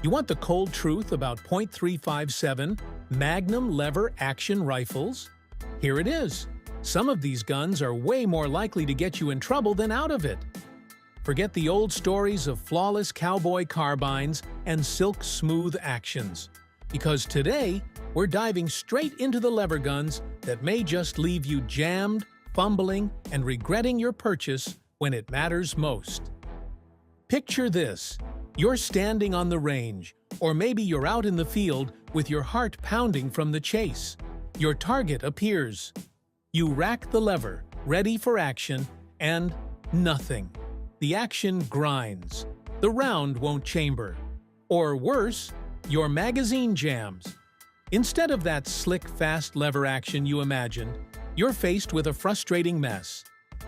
You want the cold truth about .357 Magnum lever action rifles? Here it is. Some of these guns are way more likely to get you in trouble than out of it. Forget the old stories of flawless cowboy carbines and silk-smooth actions, because today we're diving straight into the lever guns that may just leave you jammed, fumbling, and regretting your purchase when it matters most. Picture this. You're standing on the range, or maybe you're out in the field with your heart pounding from the chase. Your target appears. You rack the lever, ready for action, and nothing. The action grinds. The round won't chamber. Or worse, your magazine jams. Instead of that slick, fast lever action you imagined, you're faced with a frustrating mess.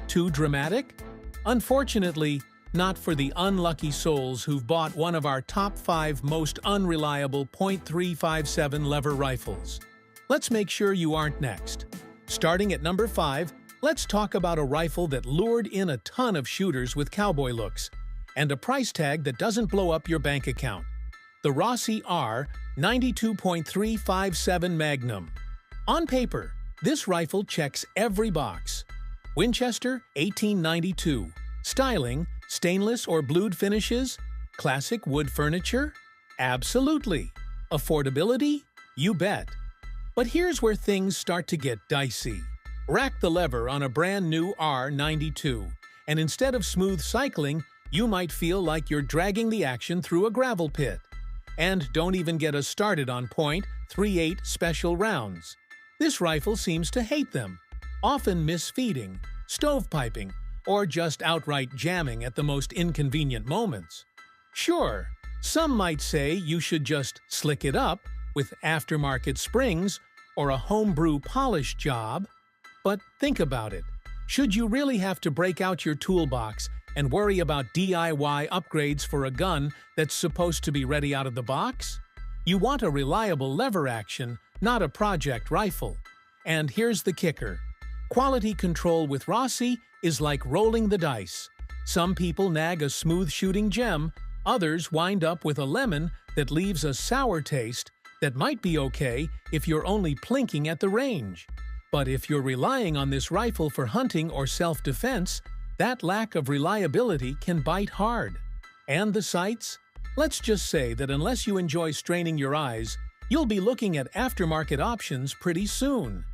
Too dramatic? Unfortunately, not for the unlucky souls who've bought one of our top 5 most unreliable .357 lever rifles. Let's make sure you aren't next. Starting at number 5, let's talk about a rifle that lured in a ton of shooters with cowboy looks, and a price tag that doesn't blow up your bank account. The Rossi R 92.357 Magnum. On paper, this rifle checks every box. Winchester 1892. Styling, stainless or blued finishes? Classic wood furniture? Absolutely. Affordability? You bet. But here's where things start to get dicey. Rack the lever on a brand new R92, and instead of smooth cycling, you might feel like you're dragging the action through a gravel pit. And don't even get us started on .38 special rounds. This rifle seems to hate them, often misfeeding, stovepiping, or just outright jamming at the most inconvenient moments. Sure, some might say you should just slick it up with aftermarket springs or a homebrew polish job. But think about it. Should you really have to break out your toolbox and worry about DIY upgrades for a gun that's supposed to be ready out of the box? You want a reliable lever action, not a project rifle. And here's the kicker. Quality control with Rossi is like rolling the dice. Some people nag a smooth-shooting gem, others wind up with a lemon that leaves a sour taste that might be okay if you're only plinking at the range. But if you're relying on this rifle for hunting or self-defense, that lack of reliability can bite hard. And the sights? Let's just say that unless you enjoy straining your eyes, you'll be looking at aftermarket options pretty soon.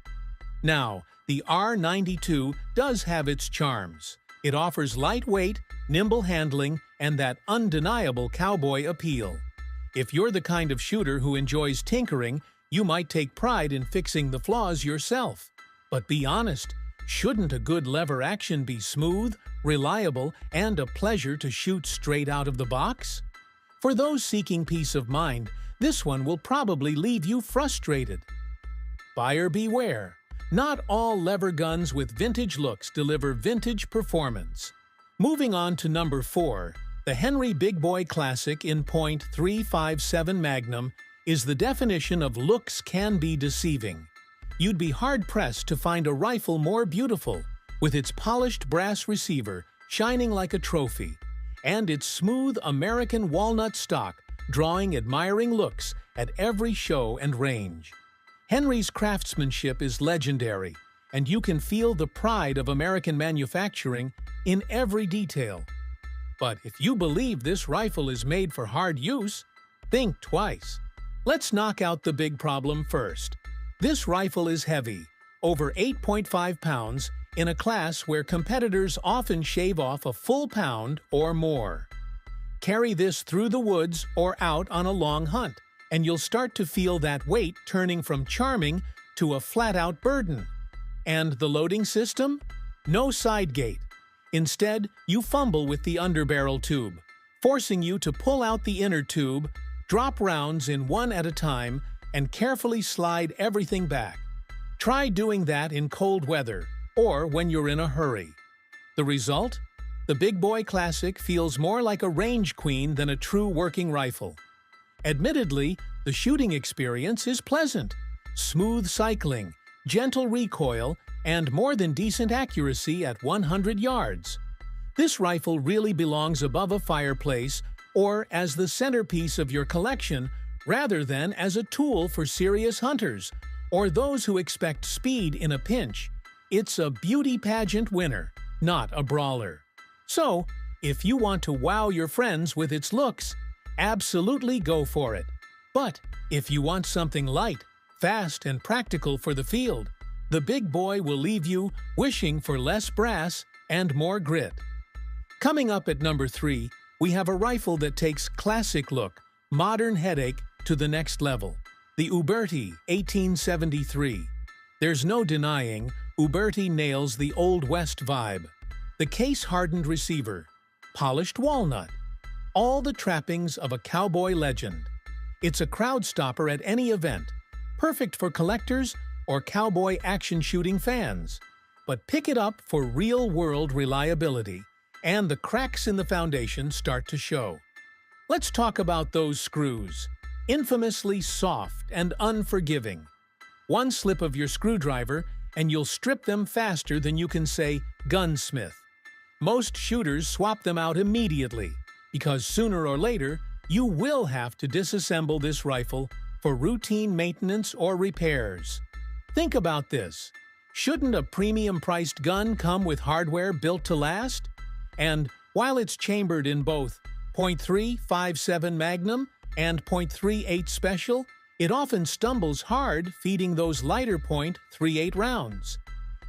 Now, the R92 does have its charms. It offers lightweight, nimble handling, and that undeniable cowboy appeal. If you're the kind of shooter who enjoys tinkering, you might take pride in fixing the flaws yourself. But be honest, shouldn't a good lever action be smooth, reliable, and a pleasure to shoot straight out of the box? For those seeking peace of mind, this one will probably leave you frustrated. Buyer beware. Not all lever guns with vintage looks deliver vintage performance. Moving on to number 4, the Henry Big Boy Classic in .357 Magnum is the definition of looks can be deceiving. You'd be hard-pressed to find a rifle more beautiful, with its polished brass receiver shining like a trophy, and its smooth American walnut stock drawing admiring looks at every show and range. Henry's craftsmanship is legendary, and you can feel the pride of American manufacturing in every detail. But if you believe this rifle is made for hard use, think twice. Let's knock out the big problem first. This rifle is heavy, over 8.5 pounds, in a class where competitors often shave off a full pound or more. Carry this through the woods or out on a long hunt, and you'll start to feel that weight turning from charming to a flat-out burden. And the loading system? No side gate. Instead, you fumble with the underbarrel tube, forcing you to pull out the inner tube, drop rounds in one at a time, and carefully slide everything back. Try doing that in cold weather, or when you're in a hurry. The result? The Big Boy Classic feels more like a range queen than a true working rifle. Admittedly, the shooting experience is pleasant. Smooth cycling, gentle recoil, and more than decent accuracy at 100 yards. This rifle really belongs above a fireplace or as the centerpiece of your collection rather than as a tool for serious hunters or those who expect speed in a pinch. It's a beauty pageant winner, not a brawler. So, if you want to wow your friends with its looks, absolutely go for it. But if you want something light, fast, and practical for the field, the big boy will leave you wishing for less brass and more grit. Coming up at number 3, we have a rifle that takes classic look, modern headache to the next level. The Uberti 1873. There's no denying Uberti nails the Old West vibe. The case-hardened receiver, polished walnut, all the trappings of a cowboy legend. It's a crowd stopper at any event, perfect for collectors or cowboy action shooting fans. But pick it up for real-world reliability, and the cracks in the foundation start to show. Let's talk about those screws, infamously soft and unforgiving. One slip of your screwdriver and you'll strip them faster than you can say gunsmith. Most shooters swap them out immediately, because sooner or later you will have to disassemble this rifle for routine maintenance or repairs. Think about this. Shouldn't a premium-priced gun come with hardware built to last? And while it's chambered in both .357 Magnum and .38 Special, it often stumbles hard feeding those lighter .38 rounds.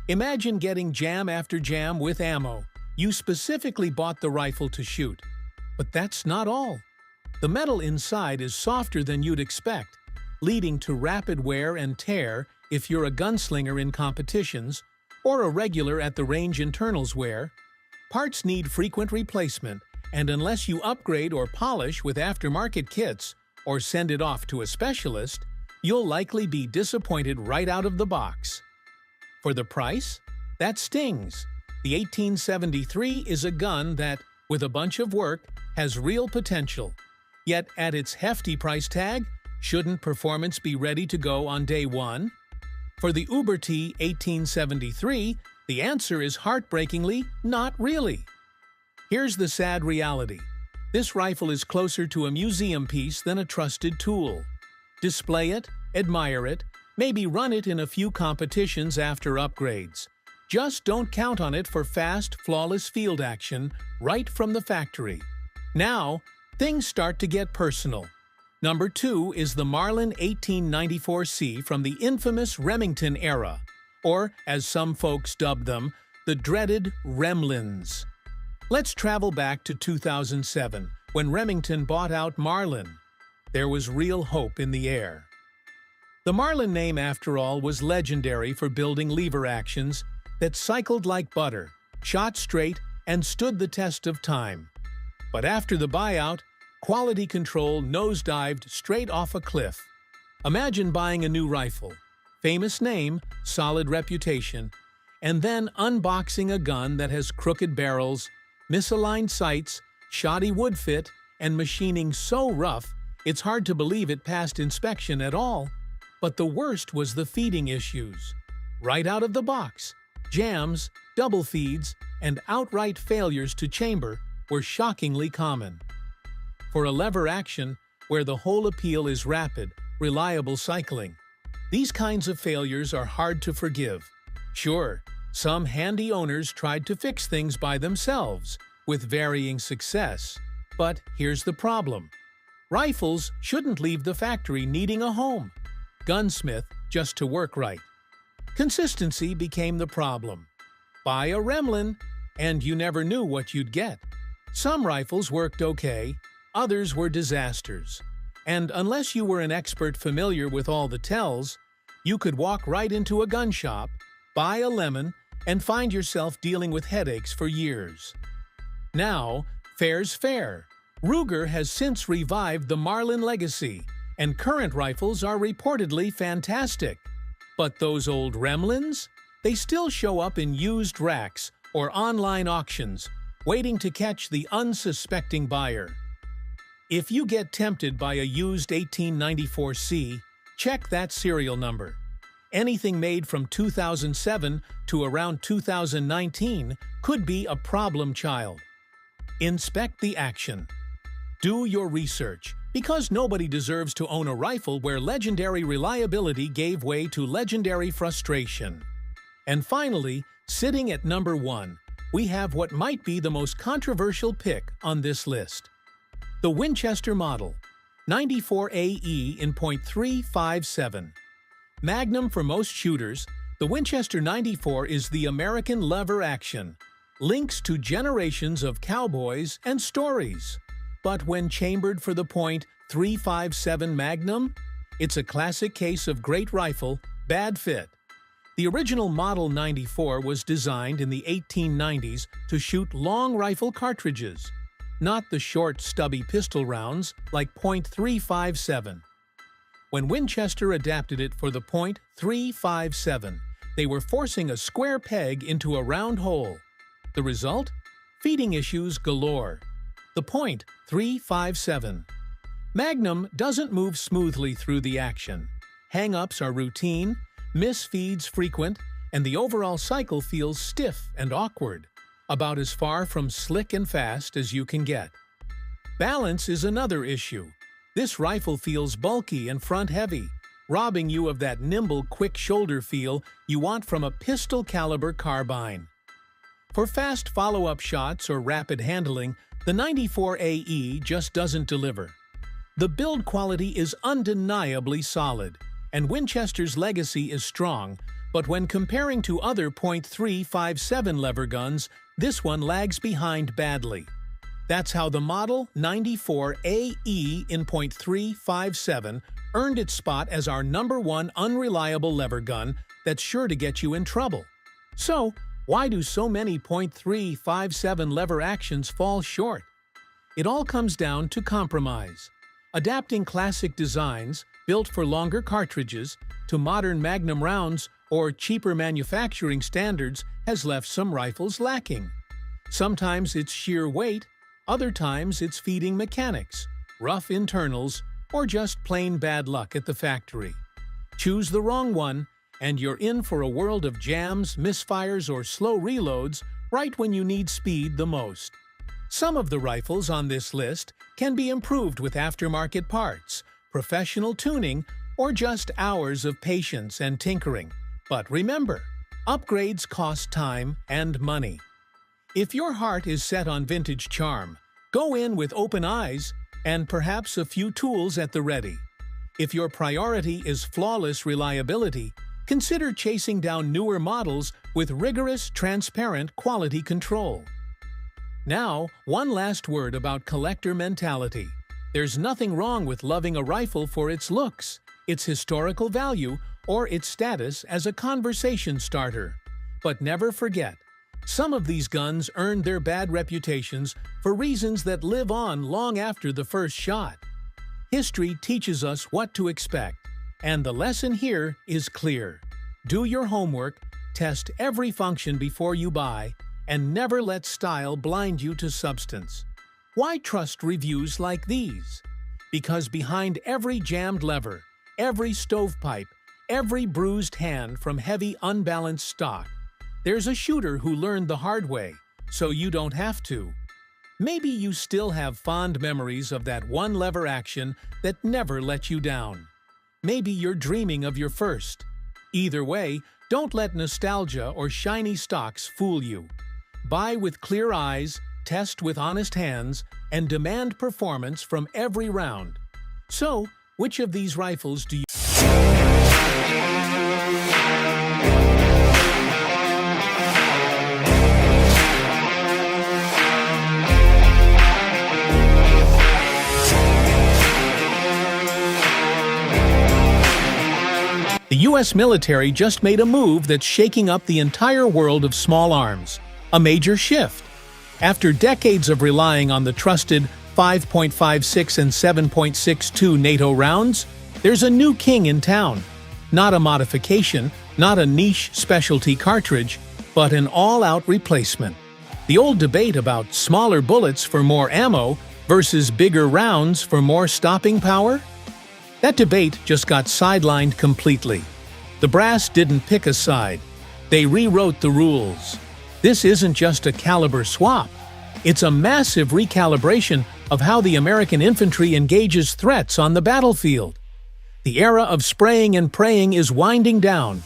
Imagine getting jam after jam with ammo you specifically bought the rifle to shoot. But that's not all. The metal inside is softer than you'd expect, leading to rapid wear and tear if you're a gunslinger in competitions or a regular at the range internals wear. Parts need frequent replacement, and unless you upgrade or polish with aftermarket kits or send it off to a specialist, you'll likely be disappointed right out of the box. For the price? That stings. The 1873 is a gun that, with a bunch of work, has real potential. Yet at its hefty price tag, shouldn't performance be ready to go on day one? For the Uberti 1873, the answer is heartbreakingly not really. Here's the sad reality. This rifle is closer to a museum piece than a trusted tool. Display it, admire it, maybe run it in a few competitions after upgrades. Just don't count on it for fast, flawless field action right from the factory. Now, things start to get personal. Number 2 is the Marlin 1894C from the infamous Remington era, or as some folks dubbed them, the dreaded Remlins. Let's travel back to 2007, when Remington bought out Marlin. There was real hope in the air. The Marlin name, after all, was legendary for building lever actions that cycled like butter, shot straight, and stood the test of time. But after the buyout, quality control nosedived straight off a cliff. Imagine buying a new rifle, famous name, solid reputation, and then unboxing a gun that has crooked barrels, misaligned sights, shoddy wood fit, and machining so rough it's hard to believe it passed inspection at all. But the worst was the feeding issues. Right out of the box, jams, double feeds, and outright failures to chamber were shockingly common. For a lever action, where the whole appeal is rapid, reliable cycling, these kinds of failures are hard to forgive. Sure, some handy owners tried to fix things by themselves, with varying success. But here's the problem. Rifles shouldn't leave the factory needing a home. Gunsmith just to work right. Consistency became the problem. Buy a Remlin, and you never knew what you'd get. Some rifles worked okay, others were disasters. And unless you were an expert familiar with all the tells, you could walk right into a gun shop, buy a lemon, and find yourself dealing with headaches for years. Now, fair's fair. Ruger has since revived the Marlin legacy, and current rifles are reportedly fantastic. But those old Remlins? They still show up in used racks or online auctions, waiting to catch the unsuspecting buyer. If you get tempted by a used 1894C, check that serial number. Anything made from 2007 to around 2019 could be a problem child. Inspect the action. Do your research, because nobody deserves to own a rifle where legendary reliability gave way to legendary frustration. And finally, sitting at number 1, we have what might be the most controversial pick on this list. The Winchester Model 94AE in .357. Magnum for most shooters, the Winchester 94 is the American lever-action. Links to generations of cowboys and stories. But when chambered for the .357 Magnum, it's a classic case of great rifle, bad fit. The original Model 94 was designed in the 1890s to shoot long rifle cartridges, not the short, stubby pistol rounds like .357. When Winchester adapted it for the .357, they were forcing a square peg into a round hole. The result? Feeding issues galore. The .357. Magnum doesn't move smoothly through the action. Hang-ups are routine, misfeeds frequent, and the overall cycle feels stiff and awkward, about as far from slick and fast as you can get. Balance is another issue. This rifle feels bulky and front-heavy, robbing you of that nimble, quick shoulder feel you want from a pistol-caliber carbine. For fast follow-up shots or rapid handling, the 94AE just doesn't deliver. The build quality is undeniably solid, and Winchester's legacy is strong, but when comparing to other .357 lever guns, this one lags behind badly. That's how the Model 94AE in .357 earned its spot as our #1 unreliable lever gun that's sure to get you in trouble. So, why do so many .357 lever actions fall short? It all comes down to compromise. Adapting classic designs, built for longer cartridges, to modern Magnum rounds or cheaper manufacturing standards has left some rifles lacking. Sometimes it's sheer weight, other times it's feeding mechanics, rough internals, or just plain bad luck at the factory. Choose the wrong one, and you're in for a world of jams, misfires, or slow reloads right when you need speed the most. Some of the rifles on this list can be improved with aftermarket parts, professional tuning, or just hours of patience and tinkering. But remember, upgrades cost time and money. If your heart is set on vintage charm, go in with open eyes and perhaps a few tools at the ready. If your priority is flawless reliability, consider chasing down newer models with rigorous, transparent quality control. Now, one last word about collector mentality. There's nothing wrong with loving a rifle for its looks, its historical value, or its status as a conversation starter. But never forget, some of these guns earned their bad reputations for reasons that live on long after the first shot. History teaches us what to expect, and the lesson here is clear. Do your homework, test every function before you buy, and never let style blind you to substance. Why trust reviews like these? Because behind every jammed lever, every stovepipe, every bruised hand from heavy, unbalanced stock, there's a shooter who learned the hard way, so you don't have to. Maybe you still have fond memories of that one lever action that never let you down. Maybe you're dreaming of your first. Either way, don't let nostalgia or shiny stocks fool you. Buy with clear eyes, test with honest hands, and demand performance from every round. So, which of these rifles do you... The U.S. military just made a move that's shaking up the entire world of small arms. A major shift. After decades of relying on the trusted 5.56 and 7.62 NATO rounds, there's a new king in town. Not a modification, not a niche specialty cartridge, but an all-out replacement. The old debate about smaller bullets for more ammo versus bigger rounds for more stopping power? That debate just got sidelined completely. The brass didn't pick a side. They rewrote the rules. This isn't just a caliber swap. It's a massive recalibration of how the American infantry engages threats on the battlefield. The era of spraying and praying is winding down.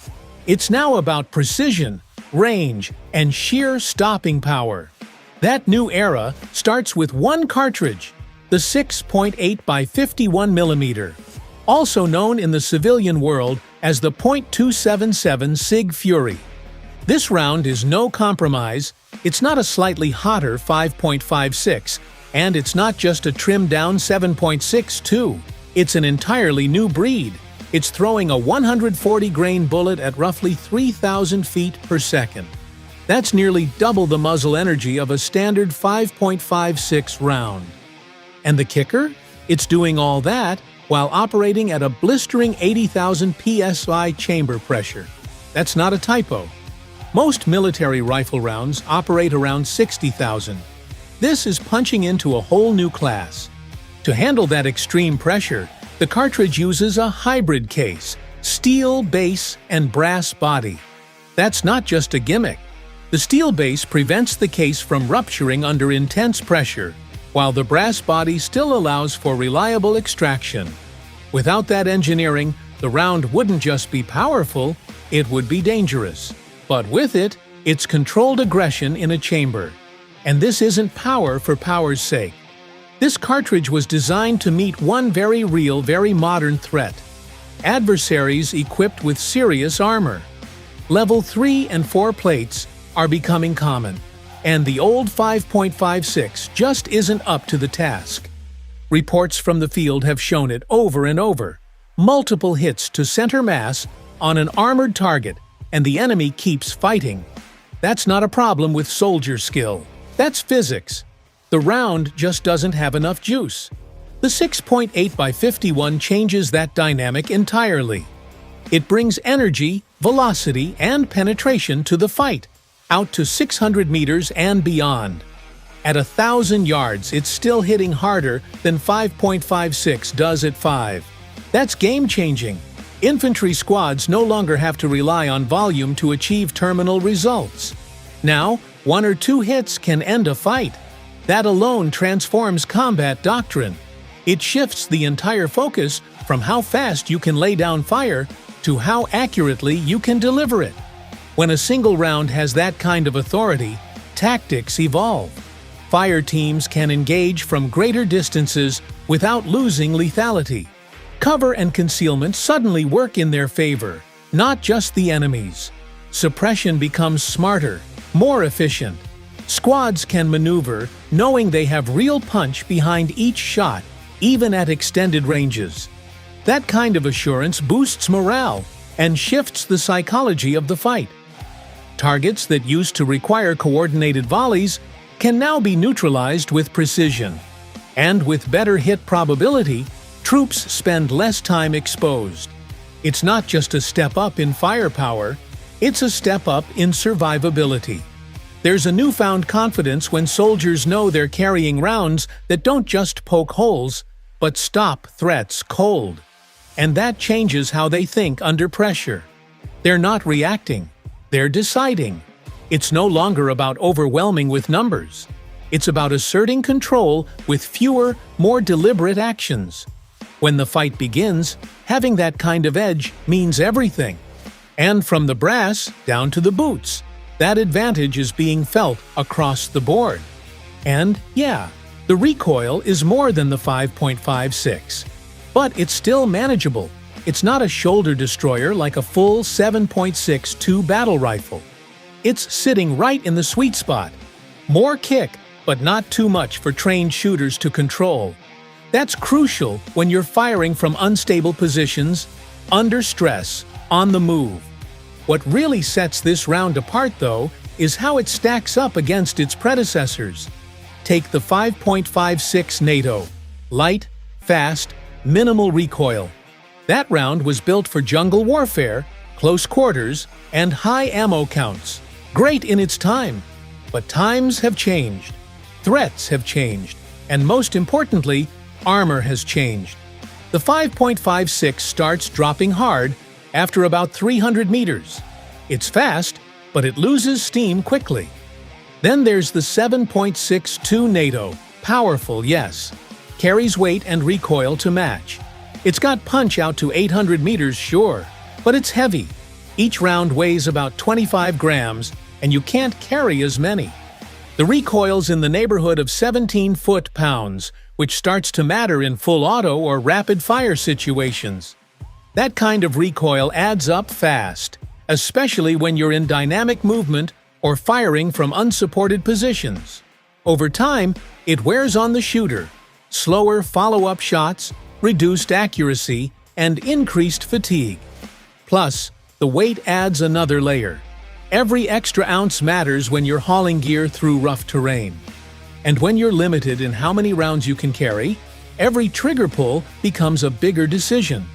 It's now about precision, range, and sheer stopping power. That new era starts with one cartridge, the 6.8 by 51 mm, also known in the civilian world as the .277 SIG Fury. This round is no compromise. It's not a slightly hotter 5.56, and it's not just a trimmed-down 7.62. It's an entirely new breed. It's throwing a 140-grain bullet at roughly 3,000 feet per second. That's nearly double the muzzle energy of a standard 5.56 round. And the kicker? It's doing all that while operating at a blistering 80,000 psi chamber pressure. That's not a typo. Most military rifle rounds operate around 60,000. This is punching into a whole new class. To handle that extreme pressure, the cartridge uses a hybrid case, steel base and brass body. That's not just a gimmick. The steel base prevents the case from rupturing under intense pressure, while the brass body still allows for reliable extraction. Without that engineering, the round wouldn't just be powerful, it would be dangerous. But with it, it's controlled aggression in a chamber. And this isn't power for power's sake. This cartridge was designed to meet one very real, very modern threat: adversaries equipped with serious armor. Level 3 and 4 plates are becoming common, and the old 5.56 just isn't up to the task. Reports from the field have shown it over and over. Multiple hits to center mass on an armored target, and the enemy keeps fighting. That's not a problem with soldier skill. That's physics. The round just doesn't have enough juice. The 6.8 by 51 changes that dynamic entirely. It brings energy, velocity, and penetration to the fight, out to 600 meters and beyond. At 1,000 yards, it's still hitting harder than 5.56 does at 5. That's game-changing. Infantry squads no longer have to rely on volume to achieve terminal results. Now, 1 or 2 hits can end a fight. That alone transforms combat doctrine. It shifts the entire focus from how fast you can lay down fire to how accurately you can deliver it. When a single round has that kind of authority, tactics evolve. Fire teams can engage from greater distances without losing lethality. Cover and concealment suddenly work in their favor, not just the enemy's. Suppression becomes smarter, more efficient. Squads can maneuver knowing they have real punch behind each shot, even at extended ranges. That kind of assurance boosts morale and shifts the psychology of the fight. Targets that used to require coordinated volleys can now be neutralized with precision. And with better hit probability, troops spend less time exposed. It's not just a step up in firepower, it's a step up in survivability. There's a newfound confidence when soldiers know they're carrying rounds that don't just poke holes, but stop threats cold. And that changes how they think under pressure. They're not reacting, they're deciding. It's no longer about overwhelming with numbers. It's about asserting control with fewer, more deliberate actions. When the fight begins, having that kind of edge means everything. And from the brass down to the boots, that advantage is being felt across the board. And yeah, the recoil is more than the 5.56. But it's still manageable. It's not a shoulder destroyer like a full 7.62 battle rifle. It's sitting right in the sweet spot. More kick, but not too much for trained shooters to control. That's crucial when you're firing from unstable positions, under stress, on the move. What really sets this round apart, though, is how it stacks up against its predecessors. Take the 5.56 NATO. Light, fast, minimal recoil. That round was built for jungle warfare, close quarters, and high ammo counts. Great in its time. But times have changed. Threats have changed. And most importantly, armor has changed. The 5.56 starts dropping hard after about 300 meters. It's fast, but it loses steam quickly. Then there's the 7.62 NATO, Powerful, yes. Carries weight and recoil to match. It's got punch out to 800 meters, sure, but it's heavy. Each round weighs about 25 grams, and you can't carry as many. The recoil's in the neighborhood of 17 foot-pounds, which starts to matter in full auto or rapid-fire situations. That kind of recoil adds up fast, especially when you're in dynamic movement or firing from unsupported positions. Over time, it wears on the shooter. Slower follow-up shots, reduced accuracy, and increased fatigue. Plus, the weight adds another layer. Every extra ounce matters when you're hauling gear through rough terrain. And when you're limited in how many rounds you can carry, every trigger pull becomes a bigger decision.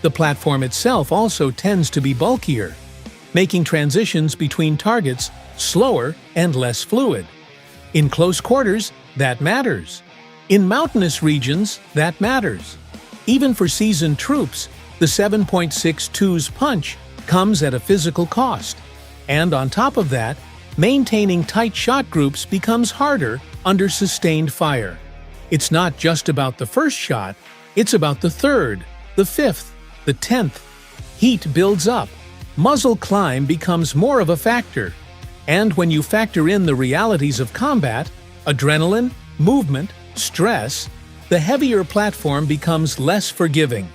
The platform itself also tends to be bulkier, making transitions between targets slower and less fluid. In close quarters, that matters. In mountainous regions, that matters. Even for seasoned troops, the 7.62's punch comes at a physical cost. And on top of that, maintaining tight shot groups becomes harder under sustained fire. It's not just about the first shot, it's about the third, the fifth, the 10th. Heat builds up. Muzzle climb becomes more of a factor. And when you factor in the realities of combat, adrenaline, movement, stress, the heavier platform becomes less forgiving.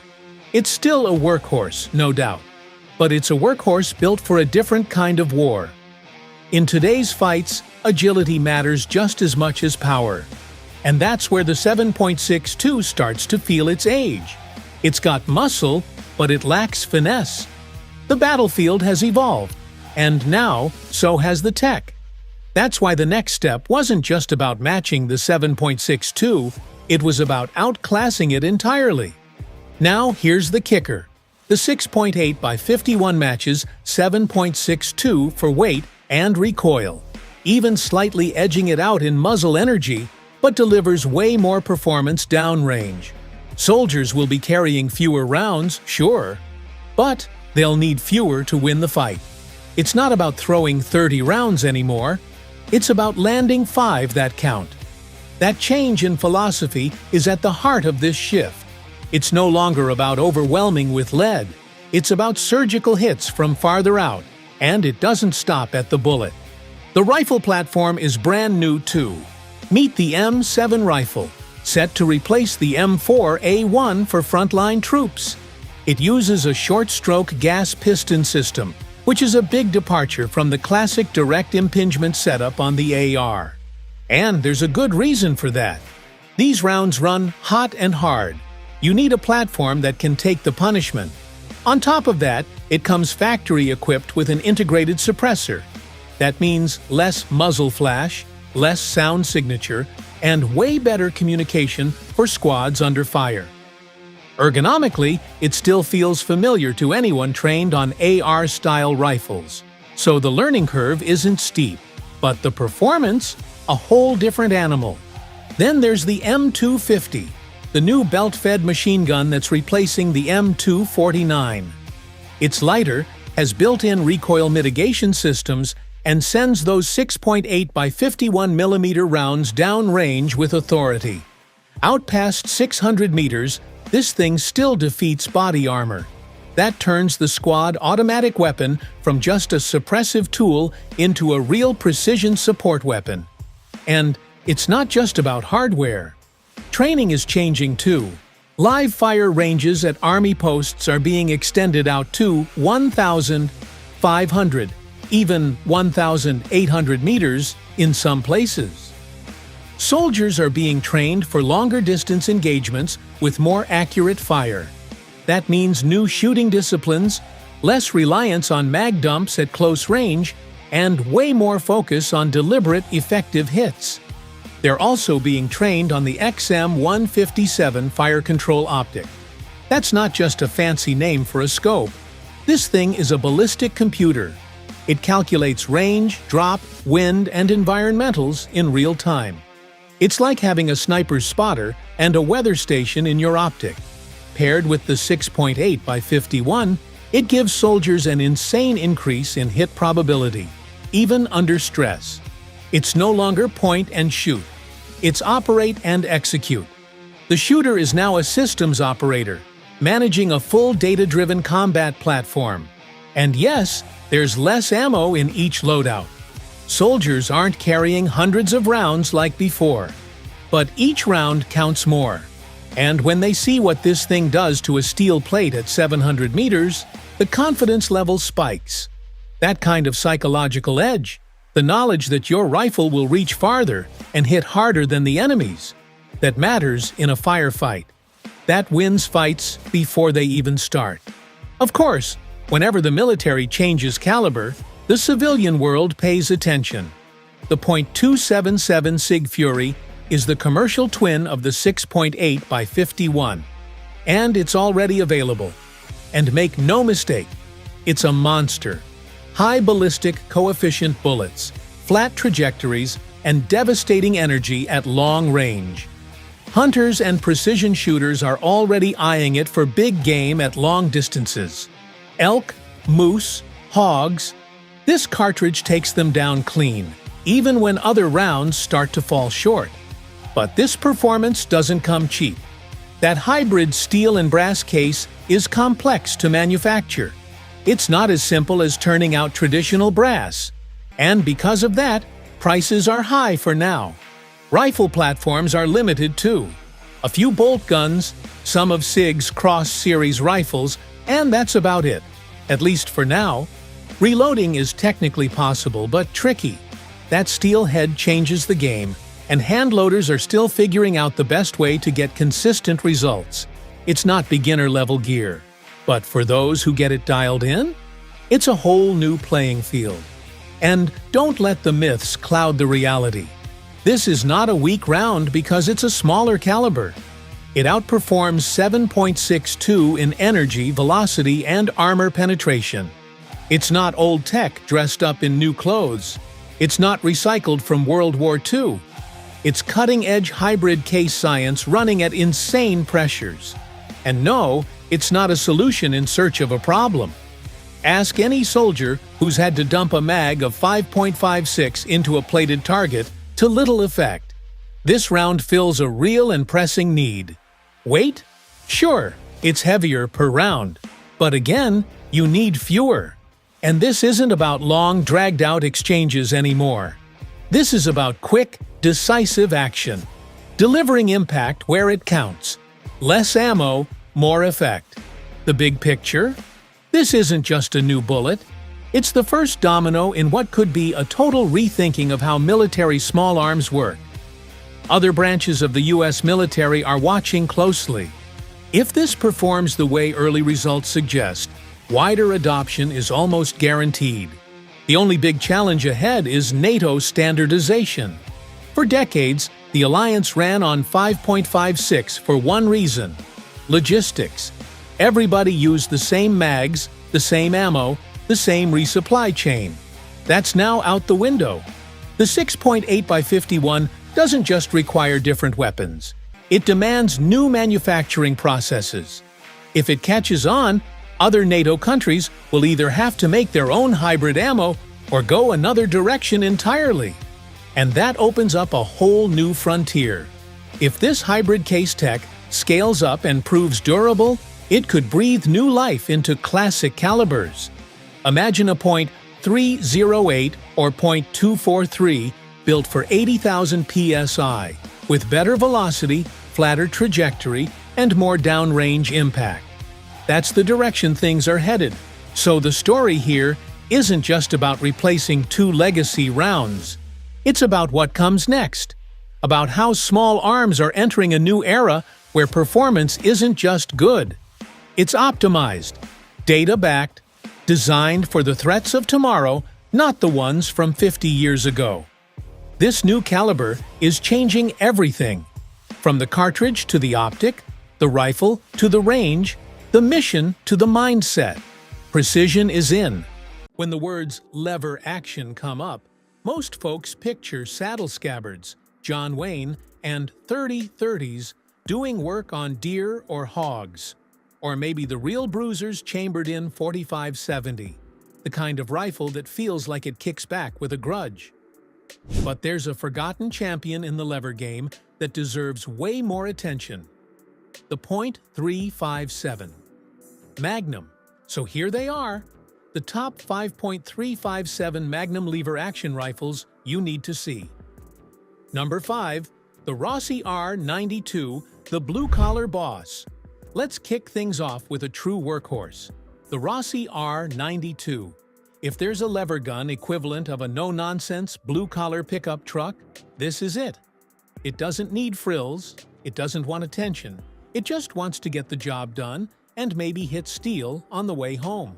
It's still a workhorse, no doubt, but it's a workhorse built for a different kind of war. In today's fights, agility matters just as much as power. And that's where the 7.62 starts to feel its age. It's got muscle, but it lacks finesse. The battlefield has evolved, and now so has the tech. That's why the next step wasn't just about matching the 7.62, it was about outclassing it entirely. Now here's the kicker. The 6.8 by 51 matches 7.62 for weight and recoil, even slightly edging it out in muzzle energy, but delivers way more performance downrange. Soldiers will be carrying fewer rounds, sure, but they'll need fewer to win the fight. It's not about throwing 30 rounds anymore, it's about landing 5 that count. That change in philosophy is at the heart of this shift. It's no longer about overwhelming with lead, it's about surgical hits from farther out, and it doesn't stop at the bullet. The rifle platform is brand new too. Meet the M7 rifle, set to replace the M4A1 for frontline troops. It uses a short-stroke gas piston system, which is a big departure from the classic direct impingement setup on the AR. And there's a good reason for that. These rounds run hot and hard. You need a platform that can take the punishment. On top of that, it comes factory-equipped with an integrated suppressor. That means less muzzle flash, less sound signature, and way better communication for squads under fire. Ergonomically, it still feels familiar to anyone trained on AR-style rifles, so the learning curve isn't steep. But the performance? A whole different animal. Then there's the M250, the new belt-fed machine gun that's replacing the M249. It's lighter, has built-in recoil mitigation systems, and sends those 6.8 by 51 mm rounds downrange with authority. Out past 600 meters, this thing still defeats body armor. That turns the squad automatic weapon from just a suppressive tool into a real precision support weapon. And it's not just about hardware. Training is changing too. Live fire ranges at Army posts are being extended out to 1,500, even 1,800 meters in some places. Soldiers are being trained for longer distance engagements with more accurate fire. That means new shooting disciplines, less reliance on mag dumps at close range, and way more focus on deliberate, effective hits. They're also being trained on the XM157 fire control optic. That's not just a fancy name for a scope. This thing is a ballistic computer. It calculates range, drop, wind, and environmentals in real time. It's like having a sniper's spotter and a weather station in your optic. Paired with the 6.8 by 51, it gives soldiers an insane increase in hit probability, even under stress. It's no longer point and shoot. It's operate and execute. The shooter is now a systems operator, managing a full data-driven combat platform. And yes, there's less ammo in each loadout. Soldiers aren't carrying hundreds of rounds like before. But each round counts more. And when they see what this thing does to a steel plate at 700 meters, the confidence level spikes. That kind of psychological edge, the knowledge that your rifle will reach farther and hit harder than the enemy's, that matters in a firefight. That wins fights before they even start. Of course, whenever the military changes caliber, the civilian world pays attention. The .277 Sig Fury is the commercial twin of the 6.8 by 51, and it's already available. And make no mistake, it's a monster. High ballistic coefficient bullets, flat trajectories, and devastating energy at long range. Hunters and precision shooters are already eyeing it for big game at long distances. Elk, moose, hogs. This cartridge takes them down clean, even when other rounds start to fall short. But this performance doesn't come cheap. That hybrid steel and brass case is complex to manufacture. It's not as simple as turning out traditional brass. And because of that, prices are high for now. Rifle platforms are limited too. A few bolt guns, some of SIG's cross-series rifles, and that's about it, at least for now. Reloading is technically possible, but tricky. That steel head changes the game, and handloaders are still figuring out the best way to get consistent results. It's not beginner-level gear. But for those who get it dialed in, it's a whole new playing field. And don't let the myths cloud the reality. This is not a weak round because it's a smaller caliber. It outperforms 7.62 in energy, velocity, and armor penetration. It's not old tech dressed up in new clothes. It's not recycled from World War II. It's cutting-edge hybrid case science running at insane pressures. And no, it's not a solution in search of a problem. Ask any soldier who's had to dump a mag of 5.56 into a plated target to little effect. This round fills a real and pressing need. Weight? Sure, it's heavier per round. But again, you need fewer. And this isn't about long, dragged-out exchanges anymore. This is about quick, decisive action. Delivering impact where it counts. Less ammo, more effect. The big picture? This isn't just a new bullet. It's the first domino in what could be a total rethinking of how military small arms work. Other branches of the U.S. military are watching closely. If this performs the way early results suggest, wider adoption is almost guaranteed. The only big challenge ahead is NATO standardization. For decades, the alliance ran on 5.56 for one reason: logistics. Everybody used the same mags, the same ammo, the same resupply chain. That's now out the window. The 6.8 by 51 doesn't just require different weapons. It demands new manufacturing processes. If it catches on, other NATO countries will either have to make their own hybrid ammo or go another direction entirely. And that opens up a whole new frontier. If this hybrid case tech scales up and proves durable, it could breathe new life into classic calibers. Imagine a .308 or .243 built for 80,000 psi, with better velocity, flatter trajectory, and more downrange impact. That's the direction things are headed. So the story here isn't just about replacing two legacy rounds. It's about what comes next. About how small arms are entering a new era where performance isn't just good. It's optimized, data-backed, designed for the threats of tomorrow, not the ones from 50 years ago. This new caliber is changing everything. From the cartridge to the optic, the rifle to the range, the mission to the mindset. Precision is in. When the words lever action come up, most folks picture saddle scabbards, John Wayne, and 30-30s doing work on deer or hogs. Or maybe the real bruisers chambered in 45-70, the kind of rifle that feels like it kicks back with a grudge. But there's a forgotten champion in the lever game that deserves way more attention. The .357 Magnum. So here they are, the top 5.357 Magnum lever action rifles you need to see. Number 5. The Rossi R92, the blue-collar boss. Let's kick things off with a true workhorse, the Rossi R92. If there's a lever gun equivalent of a no-nonsense blue-collar pickup truck, this is it. It doesn't need frills, it doesn't want attention, it just wants to get the job done and maybe hit steel on the way home.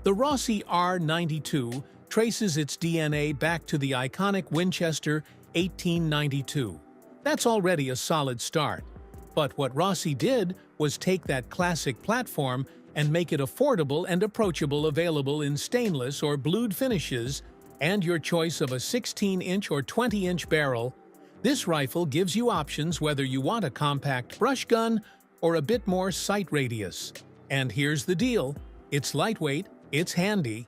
The Rossi R92 traces its DNA back to the iconic Winchester 1892. That's already a solid start. But what Rossi did was take that classic platform and make it affordable and approachable, available in stainless or blued finishes, and your choice of a 16-inch or 20-inch barrel. This rifle gives you options whether you want a compact brush gun or a bit more sight radius. And here's the deal, it's lightweight, it's handy.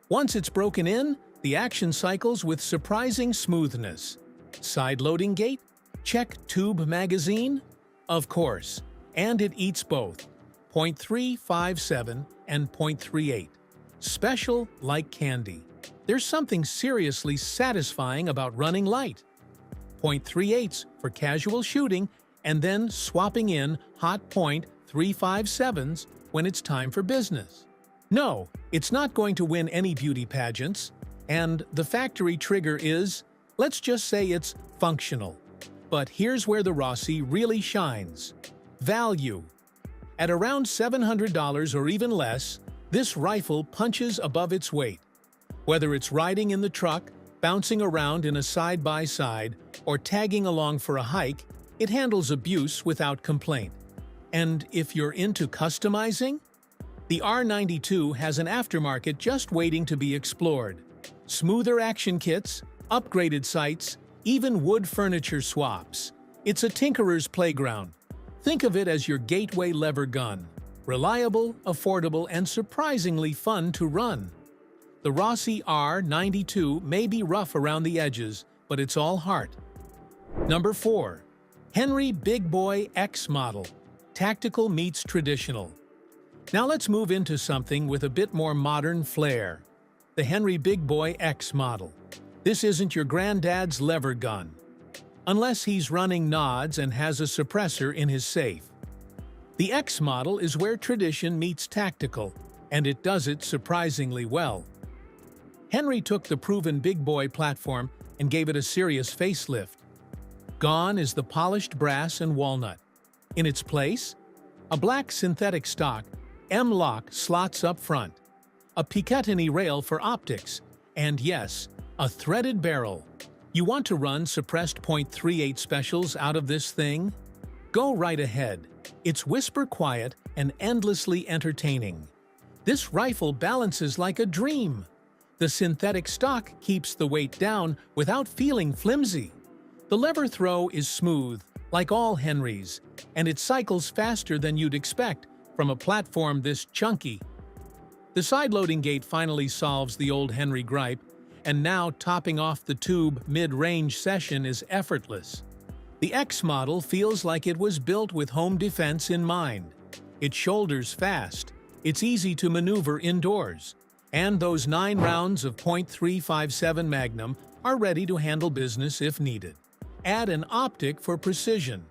Once it's broken in, the action cycles with surprising smoothness. Side loading gate? Check tube magazine? Of course, and it eats both. .357 and .38. Special like candy. There's something seriously satisfying about running light. .38s for casual shooting and then swapping in hot .357s when it's time for business. No, it's not going to win any beauty pageants, and the factory trigger is, let's just say it's functional. But here's where the Rossi really shines. Value. At around $700 or even less, this rifle punches above its weight. Whether it's riding in the truck, bouncing around in a side-by-side, or tagging along for a hike, it handles abuse without complaint. And if you're into customizing, the R92 has an aftermarket just waiting to be explored. Smoother action kits, upgraded sights, even wood furniture swaps. It's a tinkerer's playground. Think of it as your gateway lever gun. Reliable, affordable, and surprisingly fun to run. The Rossi R92 may be rough around the edges, but it's all heart. Number 4. Henry Big Boy X Model. Tactical meets traditional. Now let's move into something with a bit more modern flair. The Henry Big Boy X Model. This isn't your granddad's lever gun, unless he's running nods and has a suppressor in his safe. The X model is where tradition meets tactical, and it does it surprisingly well. Henry took the proven big boy platform and gave it a serious facelift. Gone is the polished brass and walnut. In its place, a black synthetic stock M-lock slots up front, a Picatinny rail for optics, and yes, a threaded barrel. You want to run suppressed .38 specials out of this thing? Go right ahead. It's whisper quiet and endlessly entertaining. This rifle balances like a dream. The synthetic stock keeps the weight down without feeling flimsy. The lever throw is smooth, like all Henrys, and it cycles faster than you'd expect from a platform this chunky. The side-loading gate finally solves the old Henry gripe, and now topping off the tube mid-range session is effortless. The X model feels like it was built with home defense in mind. It shoulders fast, it's easy to maneuver indoors, and those 9 rounds of .357 Magnum are ready to handle business if needed. Add an optic for precision.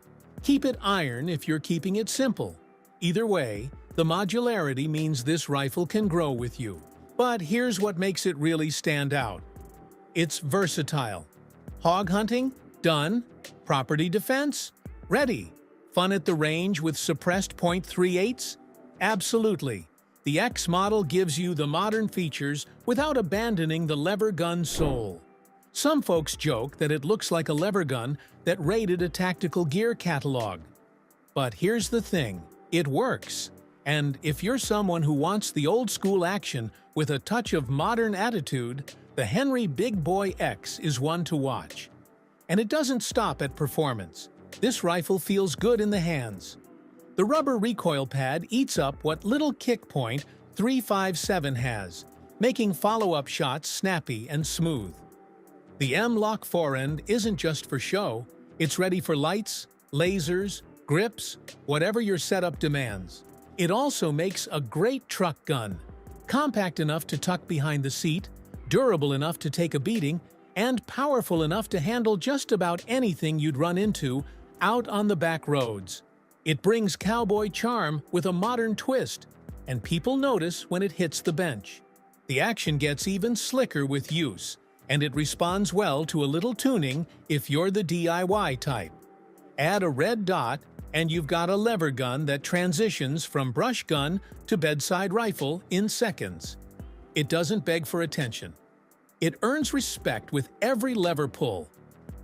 Keep it iron if you're keeping it simple. Either way, the modularity means this rifle can grow with you. But here's what makes it really stand out. It's versatile. Hog hunting? Done. Property defense? Ready. Fun at the range with suppressed .38s? Absolutely. The X model gives you the modern features without abandoning the lever gun soul. Some folks joke that it looks like a lever gun that raided a tactical gear catalog. But here's the thing, it works. And if you're someone who wants the old-school action with a touch of modern attitude, the Henry Big Boy X is one to watch. And it doesn't stop at performance. This rifle feels good in the hands. The rubber recoil pad eats up what little kick point .357 has, making follow-up shots snappy and smooth. The M-Lock forend isn't just for show, it's ready for lights, lasers, grips, whatever your setup demands. It also makes a great truck gun, compact enough to tuck behind the seat, durable enough to take a beating, and powerful enough to handle just about anything you'd run into out on the back roads. It brings cowboy charm with a modern twist, and people notice when it hits the bench. The action gets even slicker with use, and it responds well to a little tuning if you're the DIY type. Add a red dot, and you've got a lever gun that transitions from brush gun to bedside rifle in seconds. It doesn't beg for attention. It earns respect with every lever pull.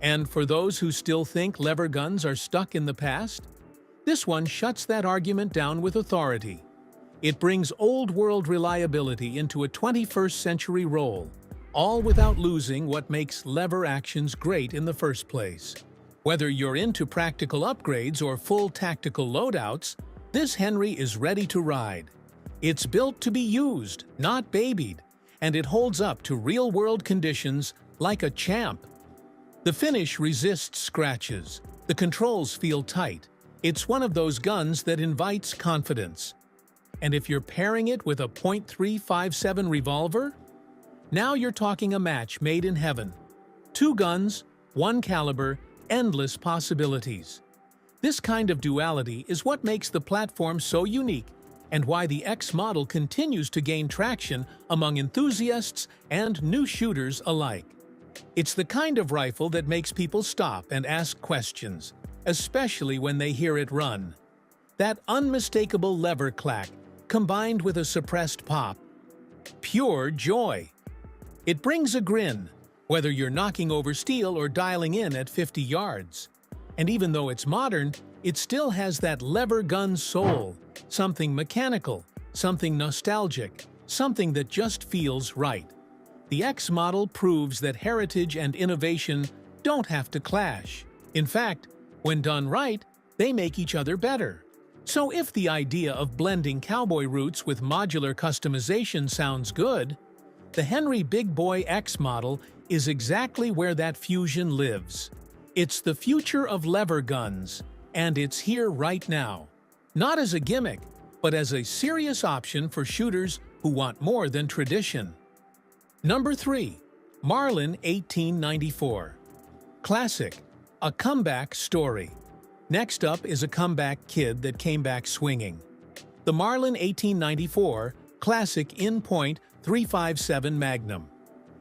And for those who still think lever guns are stuck in the past, this one shuts that argument down with authority. It brings old-world reliability into a 21st century role, all without losing what makes lever actions great in the first place. Whether you're into practical upgrades or full tactical loadouts, this Henry is ready to ride. It's built to be used, not babied, and it holds up to real-world conditions like a champ. The finish resists scratches. The controls feel tight. It's one of those guns that invites confidence. And if you're pairing it with a .357 revolver, now you're talking a match made in heaven. 2 guns, 1 caliber, endless possibilities. This kind of duality is what makes the platform so unique and why the X model continues to gain traction among enthusiasts and new shooters alike. It's the kind of rifle that makes people stop and ask questions, especially when they hear it run. That unmistakable lever clack, combined with a suppressed pop. Pure joy. It brings a grin, whether you're knocking over steel or dialing in at 50 yards. And even though it's modern, it still has that lever gun soul, something mechanical, something nostalgic, something that just feels right. The X model proves that heritage and innovation don't have to clash. In fact, when done right, they make each other better. So if the idea of blending cowboy roots with modular customization sounds good, the Henry Big Boy X model is exactly where that fusion lives. It's the future of lever guns, and it's here right now. Not as a gimmick, but as a serious option for shooters who want more than tradition. Number 3. Marlin 1894. Classic. A comeback story. Next up is a comeback kid that came back swinging. The Marlin 1894 Classic in-point .357 Magnum.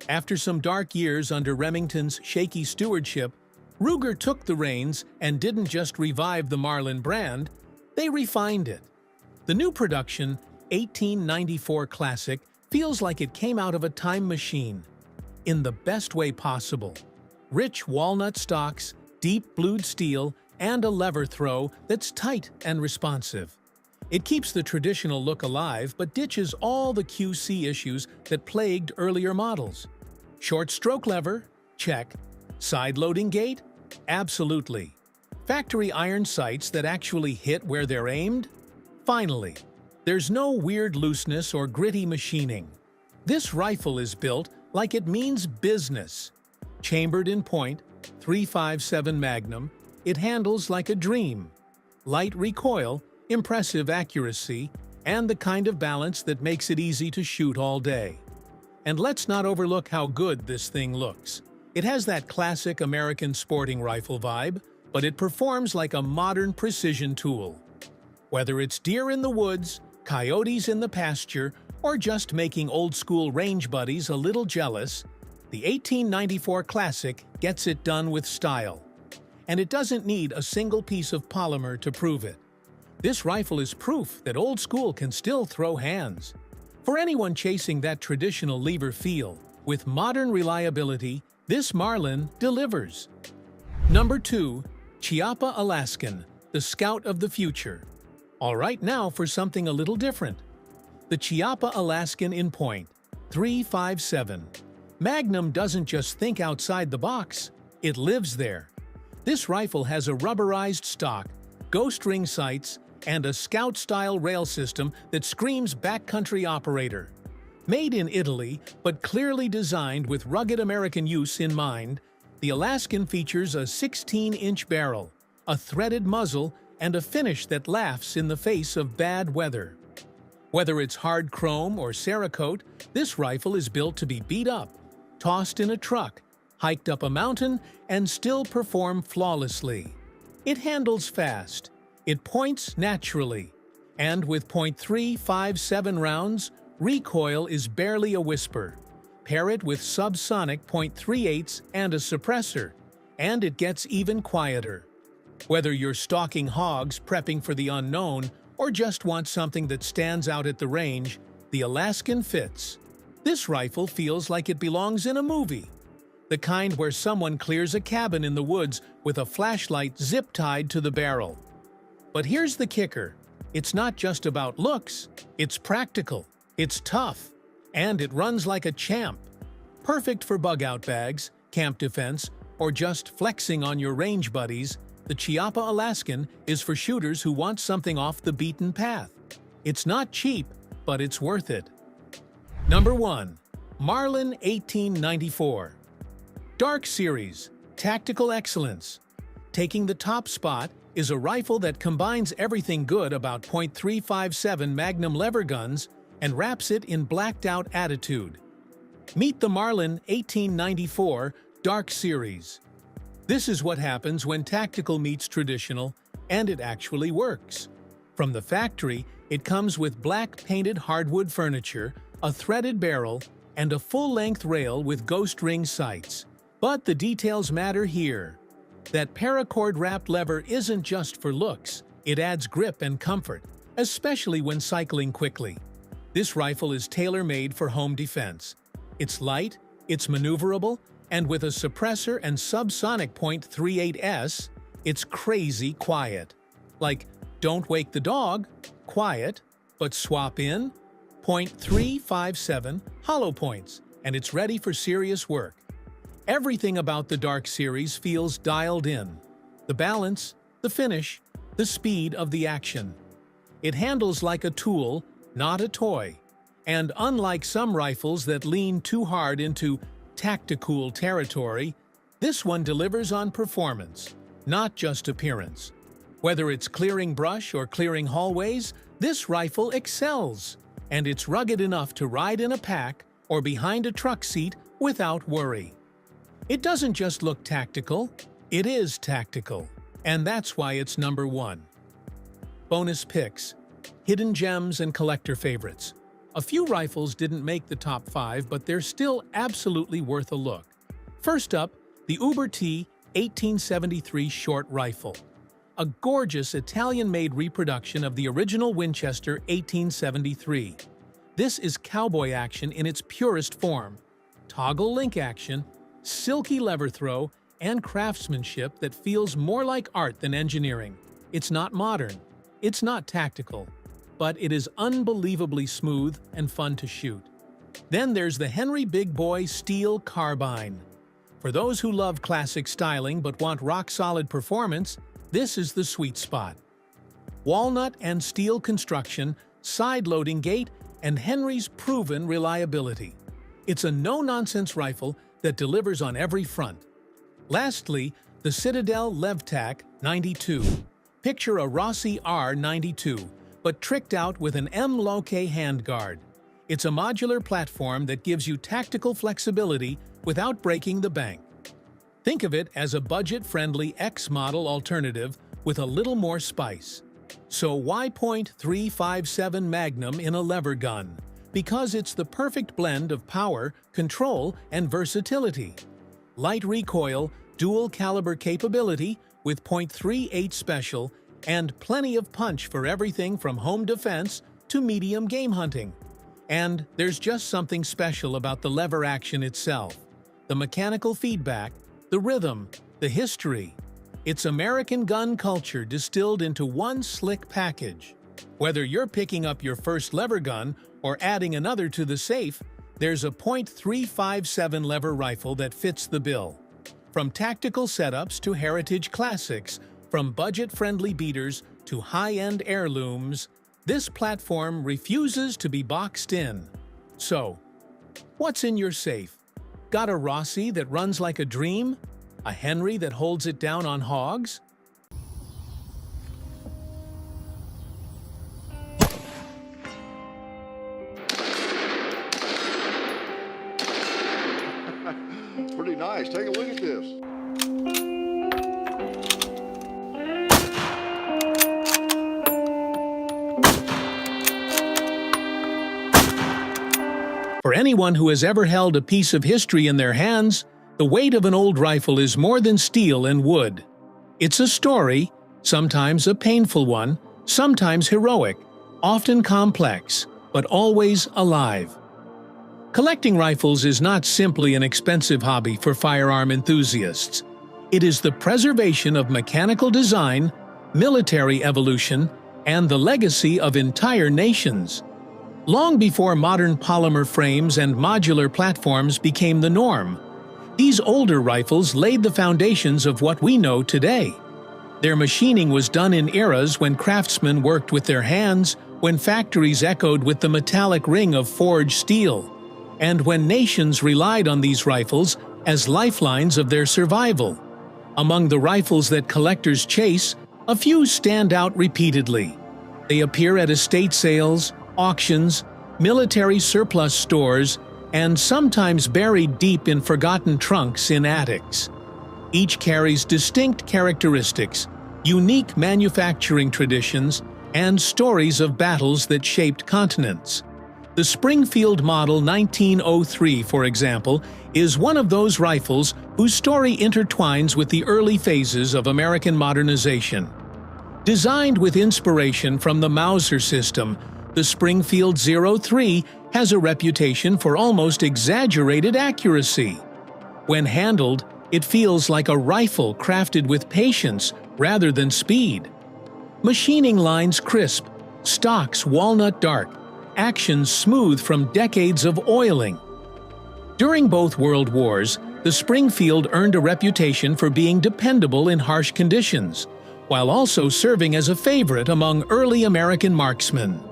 After some dark years under Remington's shaky stewardship, Ruger took the reins and didn't just revive the Marlin brand, they refined it. The new production, 1894 Classic, feels like it came out of a time machine, in the best way possible. Rich walnut stocks, deep blued steel, and a lever throw that's tight and responsive. It keeps the traditional look alive but ditches all the QC issues that plagued earlier models. Short stroke lever? Check. Side loading gate? Absolutely. Factory iron sights that actually hit where they're aimed? Finally. There's no weird looseness or gritty machining. This rifle is built like it means business. Chambered in .357 Magnum, it handles like a dream. Light recoil, impressive accuracy, and the kind of balance that makes it easy to shoot all day. And let's not overlook how good this thing looks. It has that classic American sporting rifle vibe, but it performs like a modern precision tool. Whether it's deer in the woods, coyotes in the pasture, or just making old-school range buddies a little jealous, the 1894 Classic gets it done with style. And it doesn't need a single piece of polymer to prove it. This rifle is proof that old school can still throw hands. For anyone chasing that traditional lever feel, with modern reliability, this Marlin delivers. Number 2. Chiappa Alaskan, the Scout of the Future. All right, now for something a little different. The Chiappa Alaskan in .357. Magnum doesn't just think outside the box, it lives there. This rifle has a rubberized stock, ghost ring sights, and a Scout-style rail system that screams backcountry operator. Made in Italy, but clearly designed with rugged American use in mind, the Alaskan features a 16-inch barrel, a threaded muzzle, and a finish that laughs in the face of bad weather. Whether it's hard chrome or Cerakote, this rifle is built to be beat up, tossed in a truck, hiked up a mountain, and still perform flawlessly. It handles fast, it points naturally, and with .357 rounds, recoil is barely a whisper. Pair it with subsonic .38 and a suppressor, and it gets even quieter. Whether you're stalking hogs, prepping for the unknown, or just want something that stands out at the range, the Alaskan fits. This rifle feels like it belongs in a movie. The kind where someone clears a cabin in the woods with a flashlight zip-tied to the barrel. But here's the kicker. It's not just about looks, it's practical, it's tough, and it runs like a champ. Perfect for bug-out bags, camp defense, or just flexing on your range buddies, the Chiappa Alaskan is for shooters who want something off the beaten path. It's not cheap, but it's worth it. Number 1. Marlin 1894. Dark Series, Tactical Excellence. Taking the top spot is a rifle that combines everything good about .357 Magnum lever guns and wraps it in blacked-out attitude. Meet the Marlin 1894 Dark Series. This is what happens when tactical meets traditional, and it actually works. From the factory, it comes with black painted hardwood furniture, a threaded barrel, and a full-length rail with ghost ring sights. But the details matter here. That paracord-wrapped lever isn't just for looks, it adds grip and comfort, especially when cycling quickly. This rifle is tailor-made for home defense. It's light, it's maneuverable, and with a suppressor and subsonic .38s, it's crazy quiet. Like, don't wake the dog, quiet, but swap in .357 hollow points, and it's ready for serious work. Everything about the Dark Series feels dialed in. The balance, the finish, the speed of the action. It handles like a tool, not a toy. And unlike some rifles that lean too hard into tactical territory, this one delivers on performance, not just appearance. Whether it's clearing brush or clearing hallways, this rifle excels, and it's rugged enough to ride in a pack or behind a truck seat without worry. It doesn't just look tactical, it is tactical, and that's why it's number 1. Bonus picks, hidden gems and collector favorites. A few rifles didn't make the top 5, but they're still absolutely worth a look. First up, the Uber T 1873 short rifle. A gorgeous Italian-made reproduction of the original Winchester 1873. This is cowboy action in its purest form. Toggle link action, silky lever throw, and craftsmanship that feels more like art than engineering. It's not modern, it's not tactical, but it is unbelievably smooth and fun to shoot. Then there's the Henry Big Boy Steel Carbine. For those who love classic styling but want rock-solid performance, this is the sweet spot. Walnut and steel construction, side-loading gate, and Henry's proven reliability. It's a no-nonsense rifle that delivers on every front. Lastly, the Citadel Levtac 92. Picture a Rossi R92, but tricked out with an M-Loke handguard. It's a modular platform that gives you tactical flexibility without breaking the bank. Think of it as a budget-friendly X-model alternative with a little more spice. So why .357 Magnum in a lever gun? Because it's the perfect blend of power, control, and versatility. Light recoil, dual caliber capability with .38 special, and plenty of punch for everything from home defense to medium game hunting. And there's just something special about the lever action itself. The mechanical feedback, the rhythm, the history. It's American gun culture distilled into one slick package. Whether you're picking up your first lever gun or adding another to the safe, there's a .357 lever rifle that fits the bill. From tactical setups to heritage classics, from budget-friendly beaters to high-end heirlooms, this platform refuses to be boxed in. So, what's in your safe? Got a Rossi that runs like a dream? A Henry that holds it down on hogs? Pretty nice. Take a look at this. For anyone who has ever held a piece of history in their hands, the weight of an old rifle is more than steel and wood. It's a story, sometimes a painful one, sometimes heroic, often complex, but always alive. Collecting rifles is not simply an expensive hobby for firearm enthusiasts. It is the preservation of mechanical design, military evolution, and the legacy of entire nations. Long before modern polymer frames and modular platforms became the norm, these older rifles laid the foundations of what we know today. Their machining was done in eras when craftsmen worked with their hands, when factories echoed with the metallic ring of forged steel, and when nations relied on these rifles as lifelines of their survival. Among the rifles that collectors chase, a few stand out repeatedly. They appear at estate sales, auctions, military surplus stores, and sometimes buried deep in forgotten trunks in attics. Each carries distinct characteristics, unique manufacturing traditions, and stories of battles that shaped continents. The Springfield Model 1903, for example, is one of those rifles whose story intertwines with the early phases of American modernization. Designed with inspiration from the Mauser system, the Springfield 03 has a reputation for almost exaggerated accuracy. When handled, it feels like a rifle crafted with patience rather than speed. Machining lines crisp, stocks walnut dark, actions smooth from decades of oiling. During both World Wars, the Springfield earned a reputation for being dependable in harsh conditions, while also serving as a favorite among early American marksmen.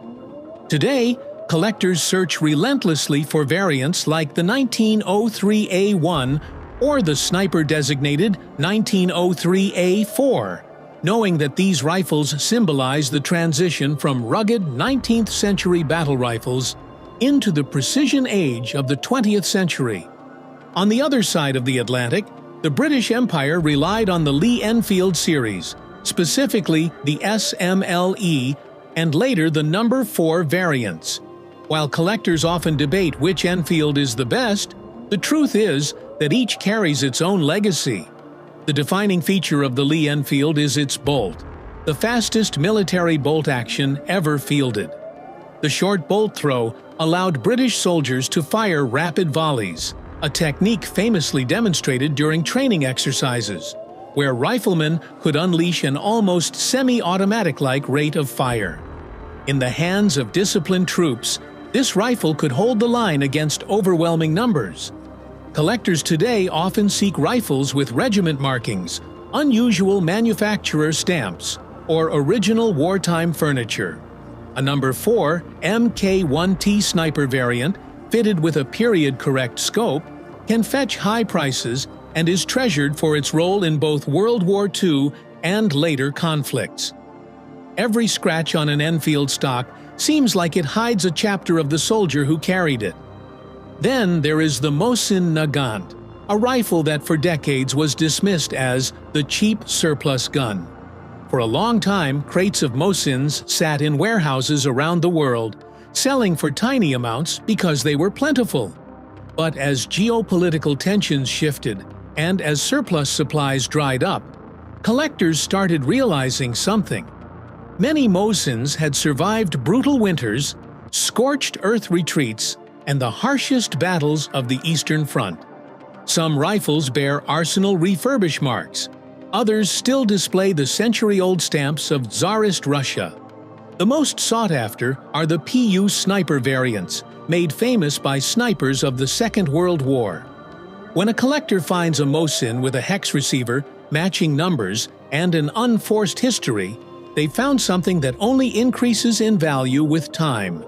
Today, collectors search relentlessly for variants like the 1903A1 or the sniper-designated 1903A4, knowing that these rifles symbolize the transition from rugged 19th-century battle rifles into the precision age of the 20th century. On the other side of the Atlantic, the British Empire relied on the Lee-Enfield series, specifically the SMLE, and later the No. 4 variants. While collectors often debate which Enfield is the best, the truth is that each carries its own legacy. The defining feature of the Lee-Enfield is its bolt, the fastest military bolt action ever fielded. The short bolt throw allowed British soldiers to fire rapid volleys, a technique famously demonstrated during training exercises, where riflemen could unleash an almost semi-automatic-like rate of fire. In the hands of disciplined troops, this rifle could hold the line against overwhelming numbers. Collectors today often seek rifles with regiment markings, unusual manufacturer stamps, or original wartime furniture. A No. 4 MK1T sniper variant, fitted with a period-correct scope, can fetch high prices and is treasured for its role in both World War II and later conflicts. Every scratch on an Enfield stock seems like it hides a chapter of the soldier who carried it. Then there is the Mosin Nagant, a rifle that for decades was dismissed as the cheap surplus gun. For a long time, crates of Mosins sat in warehouses around the world, selling for tiny amounts because they were plentiful. But as geopolitical tensions shifted, and as surplus supplies dried up, collectors started realizing something. Many Mosins had survived brutal winters, scorched earth retreats, and the harshest battles of the Eastern Front. Some rifles bear arsenal refurbish marks. Others still display the century-old stamps of Tsarist Russia. The most sought after are the PU sniper variants, made famous by snipers of the Second World War. When a collector finds a Mosin with a hex receiver, matching numbers, and an unforced history, they found something that only increases in value with time.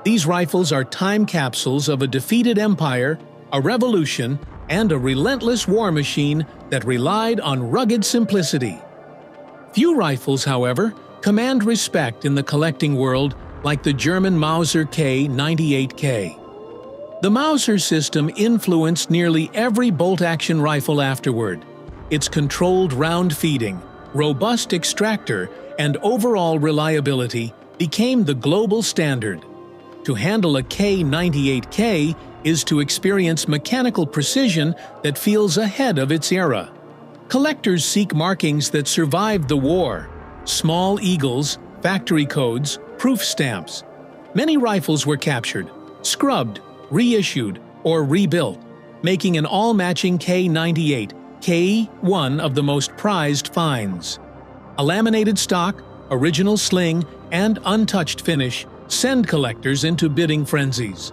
These rifles are time capsules of a defeated empire, a revolution, and a relentless war machine that relied on rugged simplicity. Few rifles, however, command respect in the collecting world like the German Mauser K98K. The Mauser system influenced nearly every bolt-action rifle afterward. Its controlled round feeding, robust extractor, and overall reliability became the global standard. To handle a K98K is to experience mechanical precision that feels ahead of its era. Collectors seek markings that survived the war: small eagles, factory codes, proof stamps. Many rifles were captured, scrubbed, reissued, or rebuilt, making an all-matching K98K one of the most prized finds. A laminated stock, original sling, and untouched finish send collectors into bidding frenzies.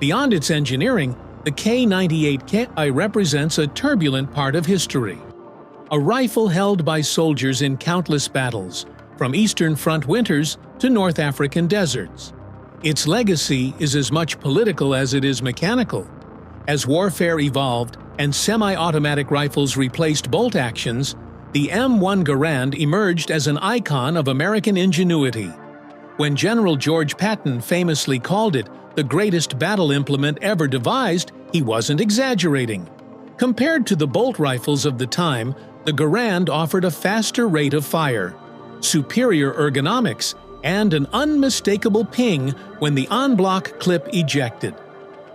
Beyond its engineering, the K98K represents a turbulent part of history. A rifle held by soldiers in countless battles, from Eastern Front winters to North African deserts. Its legacy is as much political as it is mechanical. As warfare evolved and semi-automatic rifles replaced bolt actions, the M1 Garand emerged as an icon of American ingenuity. When General George Patton famously called it the greatest battle implement ever devised, he wasn't exaggerating. Compared to the bolt rifles of the time, the Garand offered a faster rate of fire, superior ergonomics, and an unmistakable ping when the en-bloc clip ejected.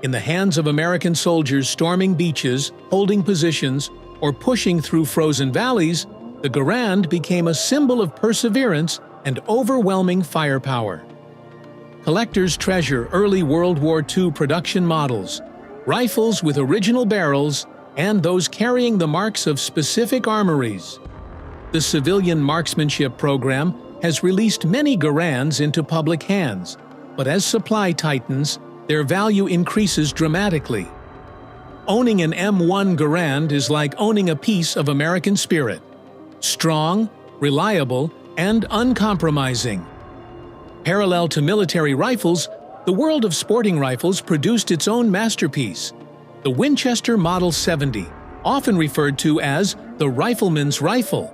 In the hands of American soldiers storming beaches, holding positions, or pushing through frozen valleys, the Garand became a symbol of perseverance and overwhelming firepower. Collectors treasure early World War II production models, rifles with original barrels, and those carrying the marks of specific armories. The civilian marksmanship program has released many Garands into public hands, but as supply tightens, their value increases dramatically. Owning an M1 Garand is like owning a piece of American spirit. Strong, reliable, and uncompromising. Parallel to military rifles, the world of sporting rifles produced its own masterpiece, the Winchester Model 70, often referred to as the rifleman's rifle.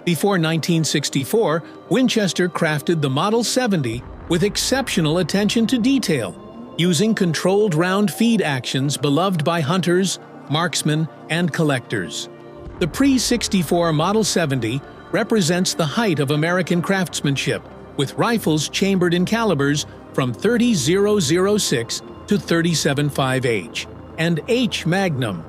Before 1964, Winchester crafted the Model 70 with exceptional attention to detail, using controlled round feed actions beloved by hunters, marksmen, and collectors. The pre-64 Model 70 represents the height of American craftsmanship, with rifles chambered in calibers from .30-006 to .37.5H and H Magnum.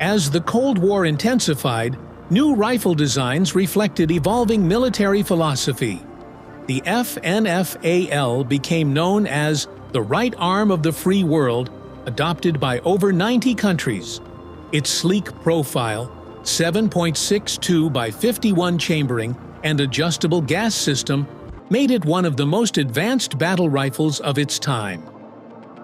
As the Cold War intensified, new rifle designs reflected evolving military philosophy. The FNFAL became known as the right arm of the free world, adopted by over 90 countries. Its sleek profile, 7.62 by 51 chambering, and adjustable gas system made it one of the most advanced battle rifles of its time.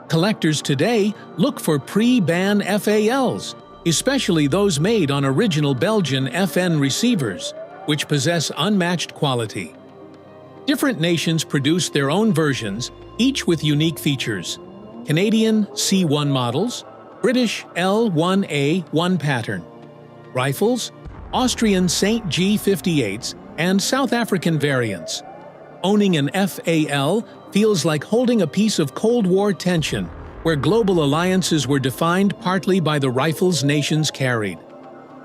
Collectors today look for pre-ban FALs, especially those made on original Belgian FN receivers, which possess unmatched quality. Different nations produce their own versions, each with unique features. Canadian C1 models, British L1A1 pattern. Rifles, Austrian St. G58s, and South African variants. Owning an FAL feels like holding a piece of Cold War tension, where global alliances were defined partly by the rifles nations carried.